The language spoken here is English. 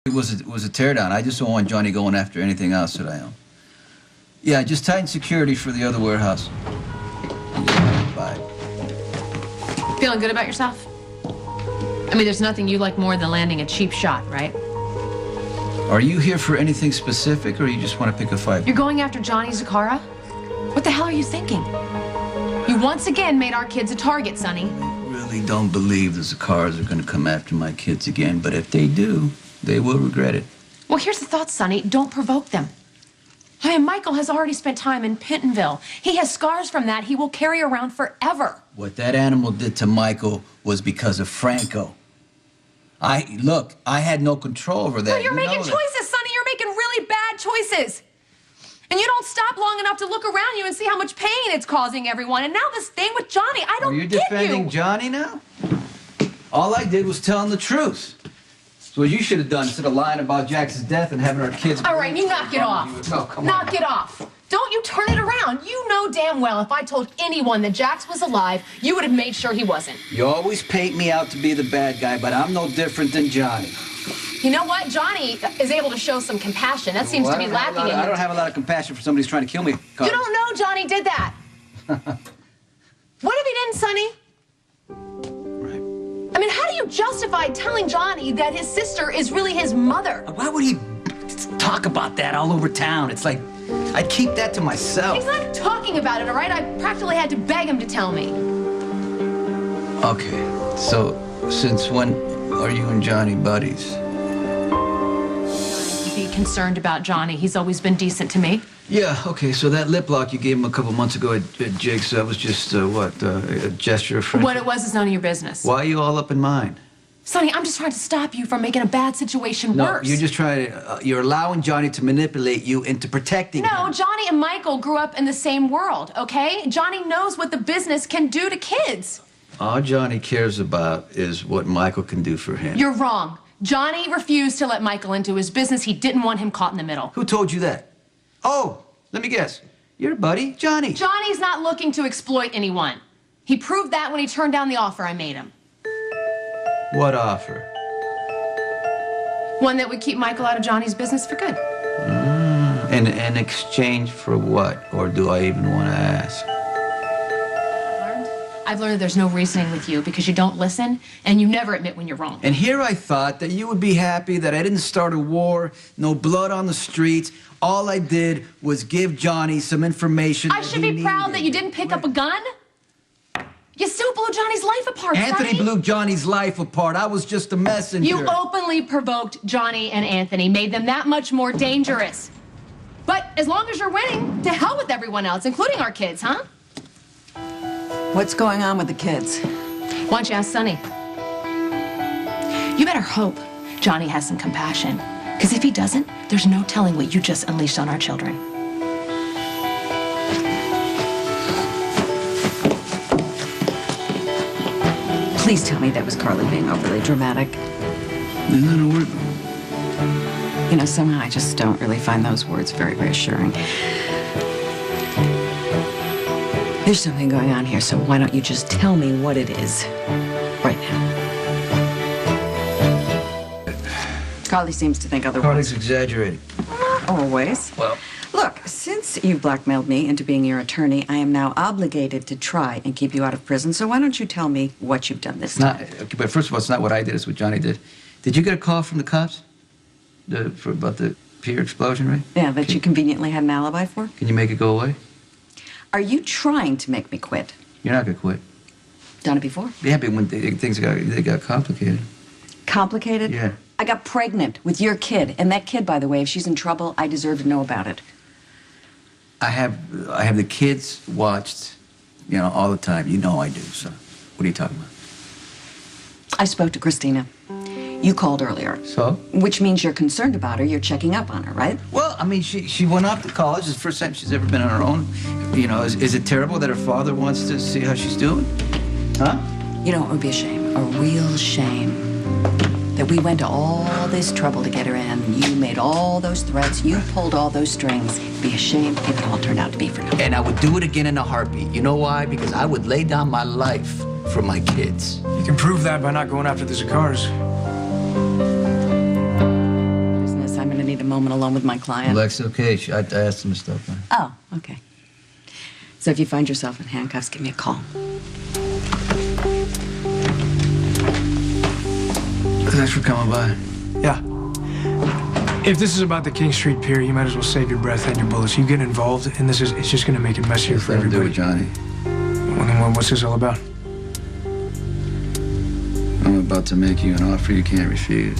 It was a teardown. I just don't want Johnny going after anything else that I own. Yeah, just tighten security for the other warehouse. Bye. Feeling good about yourself? I mean, there's nothing you like more than landing a cheap shot, right? Are you here for anything specific, or you just want to pick a fight? You're going after Johnny Zakara? What the hell are you thinking? You once again made our kids a target, Sonny. I really don't believe the Zakaras are going to come after my kids again, but if they do, they will regret it. Well, here's the thought, Sonny. Don't provoke them. I mean, Michael has already spent time in Pentonville. He has scars from that he will carry around forever. What that animal did to Michael was because of Franco. Look, I had no control over that. No, you're making choices, Sonny. You're making really bad choices. And you don't stop long enough to look around you and see how much pain it's causing everyone. And now this thing with Johnny, I don't get you. You're defending Johnny now? All I did was tell him the truth. So what you should have done instead of lying about Jackson's death and having our kids... All right, you knock it off. No, come on. Knock it off. Don't you turn it around. You know damn well if I told anyone that Jax was alive, you would have made sure he wasn't. You always paint me out to be the bad guy, but I'm no different than Johnny. You know what? Johnny is able to show some compassion. That seems to be lacking in you. I don't have a lot of compassion for somebody who's trying to kill me. You don't know Johnny did that. What if he didn't, Sonny? I mean, how do you justify telling Johnny that his sister is really his mother? Why would he talk about that all over town? It's like, I'd keep that to myself. He's not talking about it, all right? I practically had to beg him to tell me. Okay, so since when are you and Johnny buddies? Be concerned about Johnny. He's always been decent to me. Yeah, okay, so that lip lock you gave him a couple months ago at Jake's, that was just, a gesture of friendship? What it was is none of your business. Why are you all up in mine? Sonny, I'm just trying to stop you from making a bad situation worse. No, you're just trying to, you're allowing Johnny to manipulate you into protecting him. No, Johnny and Michael grew up in the same world, okay? Johnny knows what the business can do to kids. All Johnny cares about is what Michael can do for him. You're wrong. Johnny refused to let Michael into his business. He didn't want him caught in the middle. Who told you that? Oh, let me guess. Your buddy, Johnny. Johnny's not looking to exploit anyone. He proved that when he turned down the offer I made him. What offer? One that would keep Michael out of Johnny's business for good. In exchange for what? Or do I even want to ask? I've learned that there's no reasoning with you because you don't listen and you never admit when you're wrong. And here I thought that you would be happy that I didn't start a war, no blood on the streets. All I did was give Johnny some information. I should be proud that you didn't pick up a gun. You still blew Johnny's life apart, Anthony Sonny. blew Johnny's life apart. I was just a messenger. You openly provoked Johnny and Anthony, made them that much more dangerous. But as long as you're winning, to hell with everyone else, including our kids, huh? What's going on with the kids? Why don't you ask Sonny? You better hope Johnny has some compassion. Because if he doesn't, there's no telling what you just unleashed on our children. Please tell me that was Carly being overly dramatic. Isn't that a word? You know, somehow I just don't really find those words very reassuring. There's something going on here, so why don't you just tell me what it is right now? Carly seems to think otherwise. Carly's exaggerating. Always. Well, Look, since you've blackmailed me into being your attorney, I am now obligated to try and keep you out of prison, so why don't you tell me what you've done this time? okay, but first of all, it's not what I did, it's what Johnny did. Did you get a call from the cops? About the pier explosion, right? Yeah, that you conveniently had an alibi for? Can you make it go away? Are you trying to make me quit? You're not gonna quit. Done it before? Yeah, but when things got complicated. Complicated? Yeah. I got pregnant with your kid, and that kid, by the way, if she's in trouble, I deserve to know about it. I have the kids watched, you know, all the time. You know I do, so what are you talking about? I spoke to Christina. You called earlier. So? Which means you're concerned about her, you're checking up on her, right? Well, I mean, she went off to college. It's the first time she's ever been on her own. You know, is it terrible that her father wants to see how she's doing? Huh? You know, it would be a shame, a real shame, that we went to all this trouble to get her in. You made all those threats, you pulled all those strings. It'd be a shame if it all turned out to be for nothing. And I would do it again in a heartbeat. You know why? Because I would lay down my life for my kids. You can prove that by not going after the Zakars. a moment alone with my client. Lex, okay. I asked him to stop by. Oh, okay. So if you find yourself in handcuffs, give me a call. Thanks for coming by. Yeah. If this is about the King Street Pier, you might as well save your breath and your bullets. You get involved, and it's just going to make it messier for Let him do everybody. it, Johnny. Well, then what's this all about? I'm about to make you an offer you can't refuse.